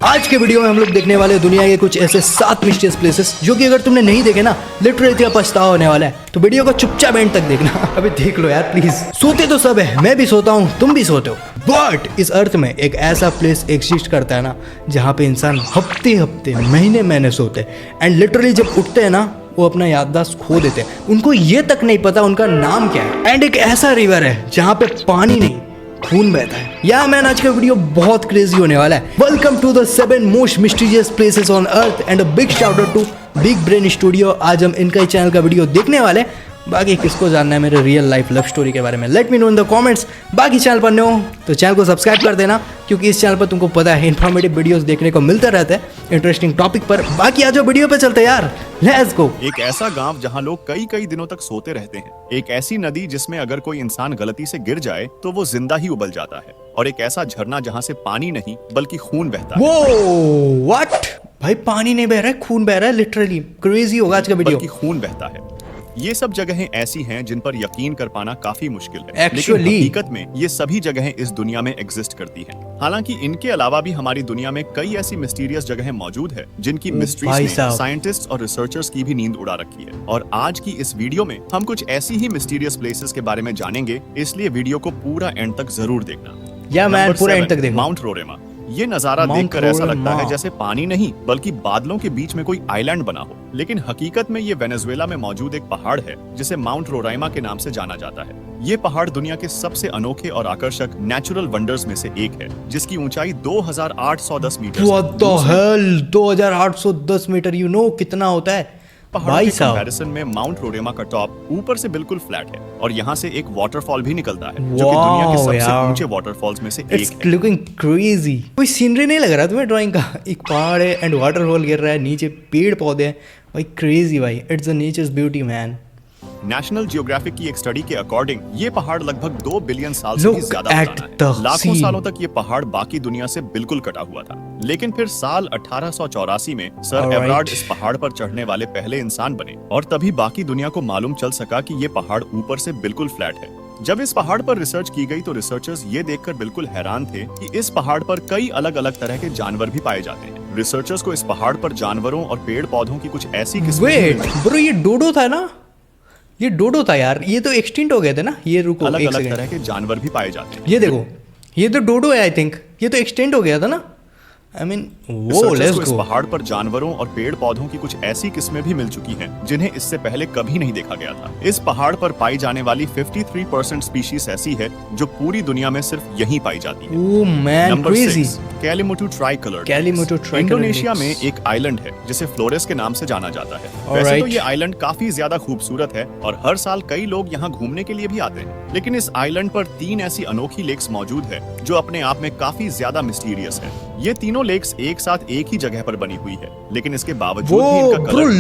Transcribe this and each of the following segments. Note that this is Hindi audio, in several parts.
आज के वीडियो में हम लोग देखने वाले हैं दुनिया के कुछ ऐसे 7 मिस्टीरियस प्लेसेस जो कि अगर तुमने नहीं देखे ना लिटरली तेरा पछतावा होने वाला है। तो वीडियो को चुपचाप एंड तक देखना। अभी देख लो यार प्लीज। सोते तो सब है, मैं भी सोता हूँ, तुम भी सोते हो, बट इस अर्थ में एक ऐसा प्लेस एग्जिस्ट करता है ना जहाँ पे इंसान हफ्ते हफ्ते महीने महीने सोते हैं एंड लिटरली जब उठते हैं ना वो अपना याददाश्त खो देते हैं। उनको ये तक नहीं पता उनका नाम क्या है। एंड एक ऐसा रिवर है जहाँ पे पानी नहीं खून बहता है। या मैन आज का वीडियो बहुत क्रेजी होने वाला है। Welcome to the 7 most mysterious places on earth and a big shout out to big brain studio. आज हम इनका ही चैनल का वीडियो देखने वाले हैं। बाकी किसको जानना है मेरे रियल लाइफ लव स्टोरी के बारे में, let me know in the comments. बाकी चैनल पर नए हो तो चैनल को सब्सक्राइब कर देना, क्योंकि इस चैनल पर तुमको पता है इन्फॉर्मेटिव वीडियोस देखने को मिलता रहता है इंटरेस्टिंग टॉपिक पर। बाकी आज वीडियो पे चलते हैं यार, लेट्स गो। एक ऐसा गांव जहां लोग कई कई दिनों तक सोते रहते हैं। एक ऐसी नदी जिसमें अगर कोई इंसान गलती से गिर जाए तो वो जिंदा ही उबल जाता है। और एक ऐसा झरना जहां से पानी नहीं बल्कि खून बहता है। वो व्हाट भाई, पानी नहीं बह रहा है, खून बह रहा है। लिटरली क्रेजी होगा आज का वीडियो। बल्कि खून बहता है। ये सब जगहें ऐसी हैं जिन पर यकीन कर पाना काफी मुश्किल है। Actually, लेकिन हकीकत में ये सभी जगहें इस दुनिया में एग्जिस्ट करती हैं। हालांकि इनके अलावा भी हमारी दुनिया में कई ऐसी मिस्टीरियस जगहें मौजूद है जिनकी मिस्ट्रीज ने साइंटिस्ट और रिसर्चर्स की भी नींद उड़ा रखी है। और आज की इस वीडियो में हम कुछ ऐसी ही मिस्टीरियस प्लेसेस के बारे में जानेंगे, इसलिए वीडियो को पूरा एंड तक जरूर देखना। या मैन पूरा एंड तक देखो। माउंट रोरेमा। ये नजारा देखकर ऐसा लगता है जैसे पानी नहीं बल्कि बादलों के बीच में कोई आइलैंड बना हो। लेकिन हकीकत में ये वेनेजुएला में मौजूद एक पहाड़ है जिसे माउंट रोराइमा के नाम से जाना जाता है। ये पहाड़ दुनिया के सबसे अनोखे और आकर्षक नेचुरल वंडर्स में से एक है, जिसकी ऊंचाई 2810 metre. What the hell? 2810 metre, you know कितना होता है? पहाड़ के कंपैरिजन में माउंट रोरेमा का टॉप ऊपर से बिल्कुल फ्लैट है और यहाँ से एक वाटरफॉल भी निकलता है जो कि दुनिया के सबसे ऊंचे वाटरफॉल्स में से एक है। Looking crazy. कोई सीनरी नहीं लग रहा तुम्हें ड्राइंग का? एक पहाड़ है एंड वाटरफॉल गिर रहा है, नीचे पेड़ पौधे हैं। भाई क्रेजी भाई, it's the natures beauty man. National geographic की एक स्टडी के अकॉर्डिंग ये पहाड़ लगभग 2 बिलियन साल से भी ज्यादा पुराना है। लाखों सालों तक ये पहाड़ बाकी दुनिया से बिल्कुल कटा हुआ था। लेकिन फिर साल 1884 में सर एवरार्ड इस पहाड़ पर चढ़ने वाले पहले इंसान बने और तभी बाकी दुनिया को मालूम चल सका कि ये पहाड़ ऊपर से बिल्कुल फ्लैट है। जब इस पहाड़ पर रिसर्च की गई तो रिसर्चर्स ये देखकर बिल्कुल हैरान थे कि इस पहाड़ पर कई अलग अलग तरह के जानवर भी पाए जाते हैं। रिसर्चर्स को इस पहाड़ पर जानवरों और पेड़ पौधों की कुछ ऐसी किस्में ब्रो, ये डोडो था ना? ये डोडो था यार, ये तो एक्सटिंक्ट हो गए थे ना। ये रुको, अलग अलग तरह के जानवर भी पाए जाते हैं। ये देखो, ये तो डोडो है आई थिंक। ये तो एक्सटेंड हो गया था ना। I mean, इस पहाड़ पर जानवरों और पेड़ पौधों की कुछ ऐसी किस्में भी मिल चुकी हैं जिन्हें इससे पहले कभी नहीं देखा गया था। इस पहाड़ पर पाई जाने वाली 53% स्पीशीज ऐसी है जो पूरी दुनिया में सिर्फ यहीं पाई जाती है। Oh man, number crazy. 6, Kelimutu tricolour. Indonesia में एक आइलैंड है जिसे फ्लोरेस के नाम से जाना जाता है। वैसे तो ये आइलैंड काफी ज्यादा खूबसूरत है और हर साल कई लोग यहाँ घूमने के लिए भी आते हैं। लेकिन इस आइलैंड पर 3 ऐसी अनोखी लेक्स मौजूद है जो अपने आप में काफी ज्यादा मिस्टीरियस है। ये तीनों लेक्स एक साथ एक ही जगह पर बनी हुई है, लेकिन इसके बावजूद भी इनका कलर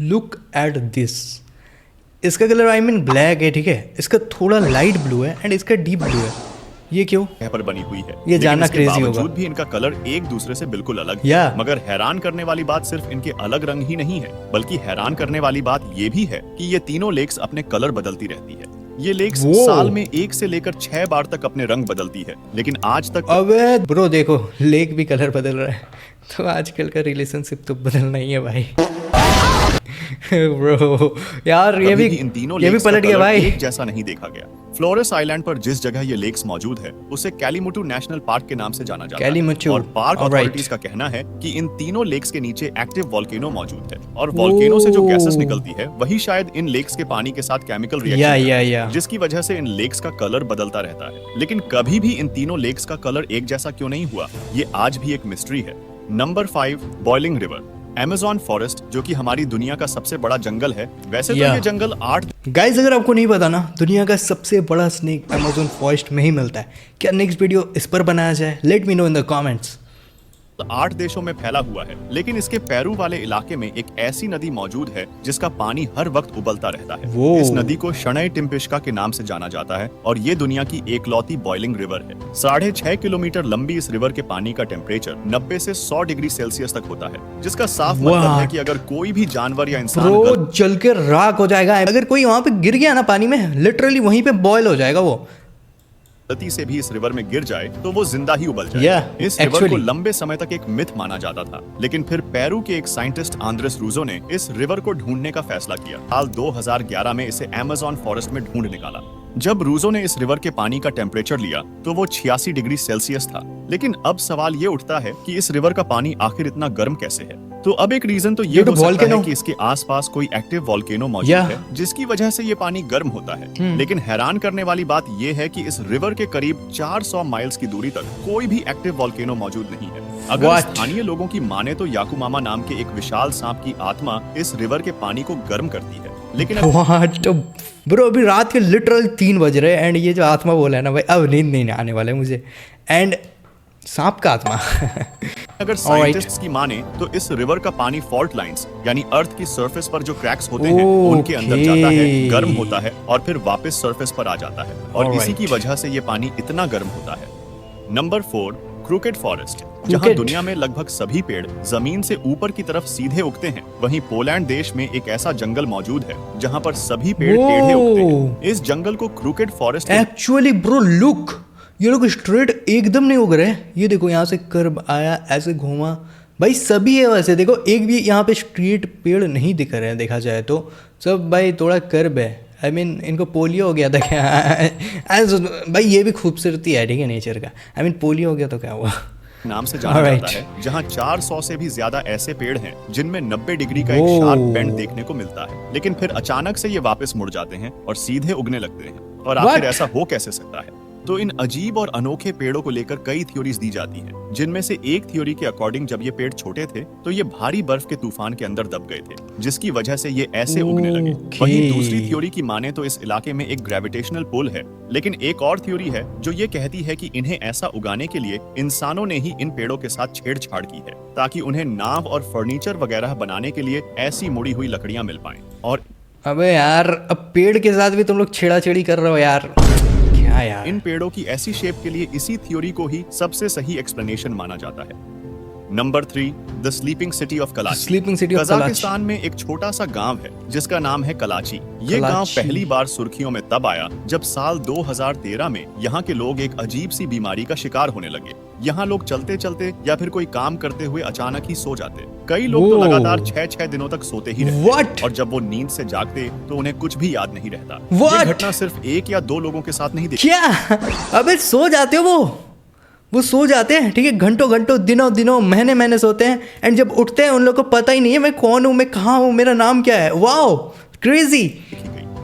लुक एट दिस। इसका कलर आई मीन ब्लैक है, ठीक है। इसका थोड़ा लाइट ब्लू है एंड इसका डीप ब्लू है। ये क्यों पर बनी हुई है? ये जानना क्रेजी होगा। बावजूद भी इनका कलर एक दूसरे से बिल्कुल अलग है। मगर हैरान करने वाली बात सिर्फ इनके अलग रंग ही नहीं है, बल्कि हैरान करने वाली बात ये भी है कि ये तीनों लेक्स अपने कलर बदलती रहती है। ये लेक्स साल में 1 से लेकर 6 बार तक अपने रंग बदलती है, लेकिन आज तक। अबे ब्रो देखो, लेक भी कलर बदल रहा है, तो आजकल का रिलेशनशिप तो बदलना ही है भाई। ब्रो यार ये भी पलट गया भाई। एक जैसा नहीं देखा गया। फ्लोरेस आइलैंड पर जिस जगह ये लेक्स मौजूद है उसे कैलिमुटू नेशनल पार्क के नाम से जाना जाता है। और पार्क अथॉरिटीज का कहना है कि इन तीनों लेक्स के नीचे एक्टिव वोल्केनो मौजूद है और वोल्केनो से जो गैसेस निकलती है वही शायद इन लेक्स के पानी के साथ केमिकल रिएक्शन जिसकी वजह से इन लेक्स का कलर बदलता रहता है। लेकिन कभी भी इन तीनों लेक्स का कलर एक जैसा क्यों नहीं हुआ, ये आज भी एक मिस्ट्री है। Number 5, boiling river. Amazon forest जो कि हमारी दुनिया का सबसे बड़ा जंगल है। वैसे तो ये जंगल 8 गाइस, अगर आपको नहीं पता ना, दुनिया का सबसे बड़ा स्नेक अमेज़न फॉरेस्ट में ही मिलता है। क्या नेक्स्ट वीडियो इस पर बनाया जाए? Let me know in the comments. 8 देशों में फैला हुआ है, लेकिन इसके पेरू वाले इलाके में एक ऐसी नदी मौजूद है जिसका पानी हर वक्त उबलता रहता है। इस नदी को शनई टिम्पिश्का के नाम से जाना जाता है और ये दुनिया की एकलौती बॉइलिंग रिवर है। 6.5 किलोमीटर लंबी इस रिवर के पानी का टेम्परेचर 90 से 100 डिग्री सेल्सियस तक होता है, जिसका साफ मतलब है कि अगर कोई भी जानवर या इंसान जल के राख हो जाएगा। अगर कोई वहाँ पे गिर गया ना पानी में, लिटरली वहीं पे बॉयल हो जाएगा वो। गलती से भी इस रिवर में गिर जाए तो वो जिंदा ही उबल जाए। इस रिवर को लंबे समय तक एक मिथ माना जाता था, लेकिन फिर पेरू के एक साइंटिस्ट आंद्रेस रूजो ने इस रिवर को ढूंढने का फैसला किया। साल 2011 में इसे अमेज़न फॉरेस्ट में ढूंढ निकाला। जब रूजो ने इस रिवर के पानी का टेम्परेचर लिया तो वो 86 डिग्री सेल्सियस था। लेकिन अब सवाल ये उठता है कि इस रिवर का पानी आखिर इतना गर्म कैसे है। तो अब एक रीजन तो ये हो सकता है कि इसके आसपास कोई एक्टिव वॉल्केनो मौजूद है, जिसकी वजह से ये पानी गर्म होता है। लेकिन हैरान करने वाली बात ये है कि इस रिवर के करीब 400 माइल्स की दूरी तक कोई भी एक्टिव वॉल्केनो मौजूद नहीं है। अगर स्थानीय लोगों की माने तो याकुमामा नाम के एक विशाल सांप की आत्मा इस रिवर के पानी को गर्म करती है। लेकिन ब्रो अभी रात के लिटरल 3 बज रहे हैं एंड ये जो आत्मा बोला है ना भाई, अब नींद नहीं आने वाला है मुझे। एंड सांप का आत्मा अगर साइंटिस्ट्स की माने तो इस रिवर का पानी फॉल्ट लाइंस यानी अर्थ की सरफेस पर जो क्रैक्स होते हैं उनके अंदर जाता है, गर्म होता है और फिर वापस सरफेस पर आ जाता है, और इसी की वजह से ये पानी इतना गर्म होता है। Number 4, crooked forest. जहां दुनिया में लगभग सभी पेड़ जमीन से ऊपर की तरफ सीधे उगते हैं, वहीं पोलैंड देश में एक ऐसा जंगल मौजूद है जहां पर सभी पेड़ टेढ़े उगते हैं। इस जंगल को crooked forest actually bro look, ये लोग स्ट्रेट एकदम नहीं उग रहे। ये देखो यहाँ से कर्व आया, ऐसे घूमा, भाई सभी है वैसे। देखो एक भी यहाँ पे स्ट्रेट पेड़ नहीं दिख रहे हैं, देखा जाए तो सब भाई थोड़ा कर्व है। आई मीन इनको पोलियो हो गया था क्या? भाई ये भी खूबसूरती है, ठीक है, नेचर का। आई मीन पोलियो हो गया तो क्या हुआ नाम से जाना जाता है, जहां 400 से भी ज्यादा ऐसे पेड़ हैं जिनमें 90 डिग्री का एक शार्प बेंड देखने को मिलता है। लेकिन फिर अचानक से ये वापस मुड़ जाते हैं और सीधे उगने लगते हैं। और आखिर ऐसा हो कैसे सकता है? तो इन अजीब और अनोखे पेड़ों को लेकर कई थ्योरीज दी जाती हैं, जिनमें से एक थ्योरी के अकॉर्डिंग जब ये पेड़ छोटे थे तो ये भारी बर्फ के तूफान के अंदर दब गए थे, जिसकी वजह से ये ऐसे उगने लगे। वहीं दूसरी थ्योरी की माने तो इस इलाके में एक ग्रेविटेशनल पुल है। लेकिन एक और थ्योरी है जो ये कहती है कि इन्हें ऐसा उगाने के लिए इंसानों ने ही इन पेड़ों के साथ छेड़छाड़ की है, ताकि उन्हें नाव और फर्नीचर वगैरह बनाने के लिए ऐसी मुड़ी हुई लकड़ियां मिल पाएं। और अबे यार, अब पेड़ के साथ भी तुम लोग छेड़ाछेड़ी कर रहे हो यार, यार। इन पेड़ों की ऐसी शेप के लिए इसी थ्योरी को ही सबसे सही एक्सप्लेनेशन माना जाता है। Number 3, the sleeping city of Kalachi. Kazakhstan में एक छोटा सा गांव है जिसका नाम है कलाची। ये गांव पहली बार सुर्खियों में तब आया जब साल 2013 में यहाँ के लोग एक अजीब सी बीमारी का शिकार होने लगे। यहाँ लोग चलते चलते या फिर कोई काम करते हुए अचानक ही सो जाते। कई लोग तो लगातार 6-6 दिनों तक सोते ही रहते, और जब वो नींद से जागते तो उन्हें कुछ भी याद नहीं रहता। ये घटना सिर्फ 1 या 2 लोगों के साथ नहीं देखी। क्या? अबे सो जाते हो वो सो जाते हैं, ठीक है, घंटों घंटों, दिनों दिनों, महीने महीने सोते हैं। एंड जब उठते हैं उन लोगों को पता ही नहीं है मैं कौन हूँ, मैं कहाँ हूँ, मेरा नाम क्या है। Wow, crazy.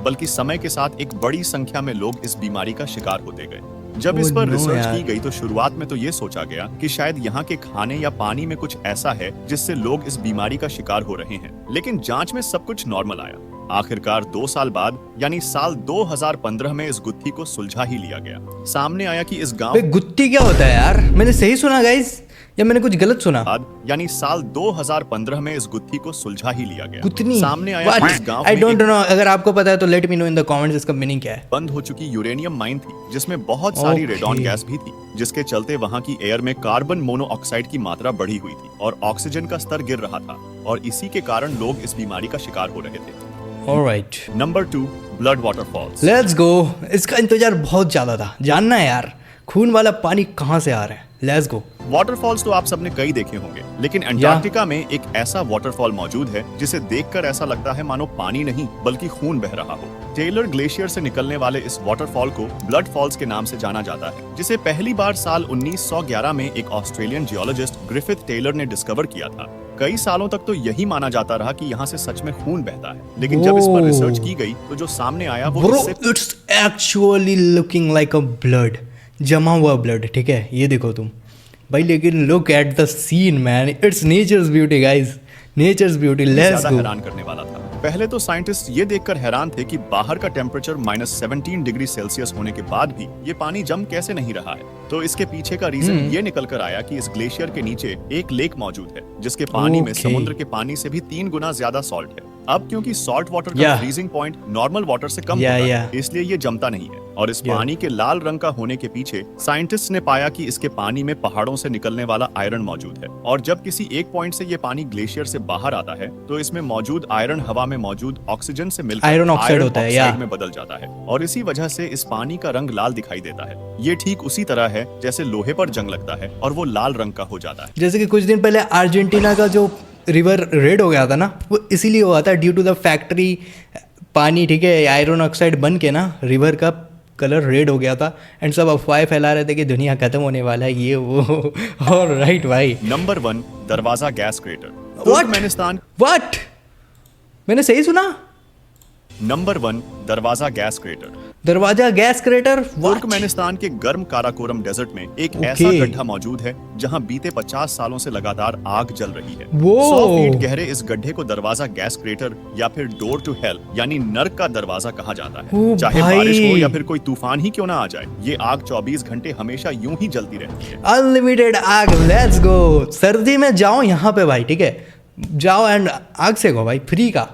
बल्कि समय के साथ एक बड़ी संख्या में लोग इस बीमारी का शिकार होते गए। जब इस पर रिसर्च की गई तो शुरुआत में तो ये सोचा गया कि शायद यहाँ के खाने या पानी में कुछ ऐसा है जिससे लोग इस बीमारी का शिकार हो रहे हैं। लेकिन जांच में सब कुछ नॉर्मल आया। आखिरकार 2 साल बाद यानी साल 2015 में इस गुत्थी को सुलझा ही लिया गया। सामने आया कि इस गांव गुत्थी क्या होता है यार? मैंने सही सुना गाइस या मैंने कुछ गलत सुना? यानी साल 2015 में इस गुत्थी को सुलझा ही लिया गया। गुत्थी सामने आया कि इस गांव आई डोंट नो, अगर आपको पता है तो let me know in the comments इसका मीनिंग क्या है। बंद हो चुकी यूरेनियम माइन थी जिसमें बहुत सारी रेडॉन गैस भी थी, जिसके चलते वहाँ की एयर में कार्बन मोनोऑक्साइड की मात्रा बढ़ी हुई थी और ऑक्सीजन का स्तर गिर रहा था, और इसी के कारण लोग इस बीमारी का शिकार हो रहे थे। Alright. Number 2, blood waterfalls. Let's go. इसका इंतजार बहुत ज्यादा था, जानना है यार खून वाला पानी कहाँ से आ रहा है। Let's go. वाटरफॉल्स तो आप सबने कई देखे होंगे, लेकिन अंटार्कटिका में एक ऐसा वाटरफॉल मौजूद है जिसे देखकर ऐसा लगता है मानो पानी नहीं बल्कि खून बह रहा हो। टेलर ग्लेशियर से निकलने वाले इस वाटरफॉल को ब्लड फॉल्स के नाम से जाना जाता है, जिसे पहली बार साल 1911 में एक ऑस्ट्रेलियन जियोलॉजिस्ट ग्रिफिथ टेलर ने डिस्कवर किया था। कई सालों तक तो यही माना जाता रहा कि यहाँ से सच में खून बहता है, लेकिन जब इस पर रिसर्च की गई तो जो सामने आया वो it's actually looking like a blood, जमा हुआ ब्लड, ठीक है, ये देखो तुम भाई। लेकिन look at the scene man, it's nature's beauty guys, nature's beauty. Let's go. हैरान करने वाला था। पहले तो साइंटिस्ट ये देखकर हैरान थे कि बाहर का टेम्परेचर -17 डिग्री सेल्सियस होने के बाद भी ये पानी जम कैसे नहीं रहा है। तो इसके पीछे का रीजन ये निकल कर आया कि इस ग्लेशियर के नीचे एक लेक मौजूद है जिसके पानी में समुद्र के पानी से भी 3 गुना ज्यादा सॉल्ट है। अब क्योंकि सॉल्ट वाटर का Yeah. Freezing point normal water से कम Yeah, होता yeah. है, इसलिए ये जमता नहीं है। और इस Yeah. पानी के लाल रंग का होने के पीछे साइंटिस्ट ने पाया कि इसके पानी में पहाड़ों से निकलने वाला आयरन मौजूद है। और जब किसी एक पॉइंट से ये पानी ग्लेशियर से बाहर आता है तो इसमें मौजूद आयरन हवा में मौजूद ऑक्सीजन से मिलकर आयरन ऑक्साइड होता है, ऑक्साइड yeah. में बदल जाता है और इसी वजह से इस पानी का रंग लाल दिखाई देता है। ये ठीक उसी तरह है जैसे लोहे पर जंग लगता है और वो लाल रंग का हो जाता है। जैसे कि कुछ दिन पहले अर्जेंटीना का जो रिवर रेड हो गया था ना, वो इसीलिए हुआ था ड्यू टू द फैक्ट्री पानी, ठीक है, आयरन ऑक्साइड बन के ना रिवर का कलर रेड हो गया था। एंड सब अफवाहें फैला रहे थे कि दुनिया खत्म होने वाला है, ये वो। और राइट भाई। नंबर 1, दरवाजा gas crater, What? Turkmenistan. What, मैंने सही सुना? नंबर 1, दरवाजा गैस क्रेटर, दरवाजा गैस क्रेटर। तुर्कमेनिस्तान के गर्म काराकोरम डेजर्ट में एक ऐसा गड्ढा मौजूद है जहां बीते 50 सालों से लगातार आग जल रही है। 100 फीट गहरे इस गड्ढे को दरवाजा गैस क्रेटर या फिर डोर टू हेल यानी नर्क का दरवाजा कहा जाता है। चाहे बारिश हो या फिर कोई तूफान ही क्यों ना आ जाए, ये आग 24 घंटे हमेशा यूं ही जलती रहती है। अनलिमिटेड आग, लेट्स गो। सर्दी में जाओ यहाँ पे भाई, ठीक है, जाओ एंड आग सेको भाई, फ्री का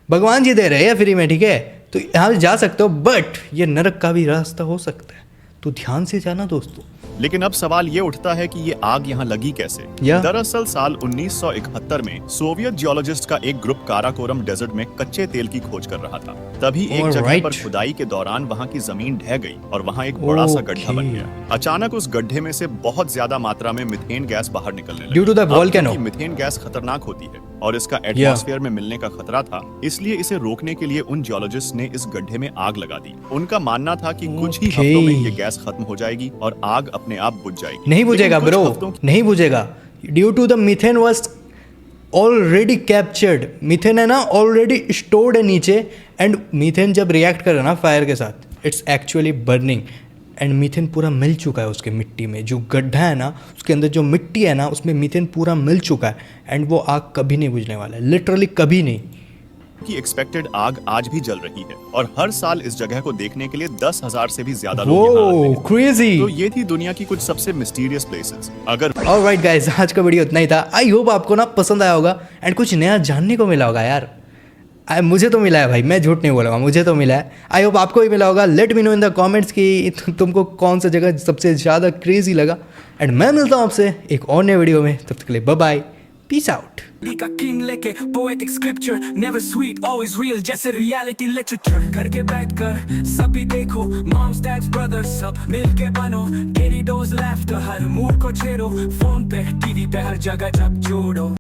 भगवान जी दे रहे हैं फ्री में, ठीक है, तो यहाँ जा सकते हो। बट ये नरक का भी रास्ता हो सकता है, तो ध्यान से जाना दोस्तों। लेकिन अब सवाल ये उठता है कि ये आग यहाँ लगी कैसे? दरअसल साल 1971 में सोवियत जियोलॉजिस्ट का एक ग्रुप काराकोरम डेजर्ट में कच्चे तेल की खोज कर रहा था। तभी एक जगह पर खुदाई के दौरान वहाँ की जमीन ढह गई और वहाँ एक बड़ा सा गड्ढा बन गया। अचानक उस गड्ढे में से बहुत ज्यादा मात्रा में मीथेन गैस बाहर निकलने लगी। Due to the volcano. Methane gas खतरनाक होती है और इसका एटमॉस्फेयर में मिलने का खतरा था, इसलिए इसे रोकने के लिए उन जियोलॉजिस्ट ने इस गड्ढे में आग लगा दी। उनका मानना था कि कुछ ही हफ्तों में ये गैस खत्म हो जाएगी और आग अपने आप बुझ जाएगी। नहीं बुझेगा ब्रो, नहीं बुझेगा। Due to the methane was already captured. Methane है ना ऑलरेडी स्टोर्ड है नीचे, एंड मीथेन जब रिएक्ट करे ना फायर के साथ, it's actually burning, and methane पूरा मिल चुका है उसके मिट्टी में। जो गड्ढा है ना उसके अंदर जो मिट्टी है ना उसमें मीथेन पूरा मिल चुका है, एंड वो आग कभी नहीं बुझने वाला है, लिटरली कभी नहीं। की एक्सपेक्टेड आग आज भी जल रही है और हर साल इस जगह को देखने के लिए 10,000 से भी ज्यादा लोग यहाँ आते हैं। क्रेजी। तो ये थी दुनिया की कुछ सबसे मिस्टीरियस प्लेसेस। अगर ऑलराइट गाइस, आज का वीडियो इतना ही था। आई होप आपको ना पसंद आया होगा एंड कुछ नया जानने को मिला होगा यार। मुझे तो मिला है भाई, मैं झूठ नहीं बोलूँगा, मुझे तो मिला है। आई होप आपको भी मिला होगा। Let me know in the comments कि तुमको कौन सा जगह सबसे ज़्यादा क्रेजी लगा। एंड मैं मिलता हूँ आपसे एक और नए वीडियो में, तब तक के लिए बाय बाय, पीस आउट। का किंग लेके poetic scripture, never sweet always real, जैसे रियलिटी लिटरेचर। करके बैठ कर सभी देखो, मॉम्स डैड्स ब्रदर्स सब मिलके बनो, केरी डोज लाफ्टर हर मूड को छेड़ो, फोन पे टीवी पे हर जगह जब जोड़ो।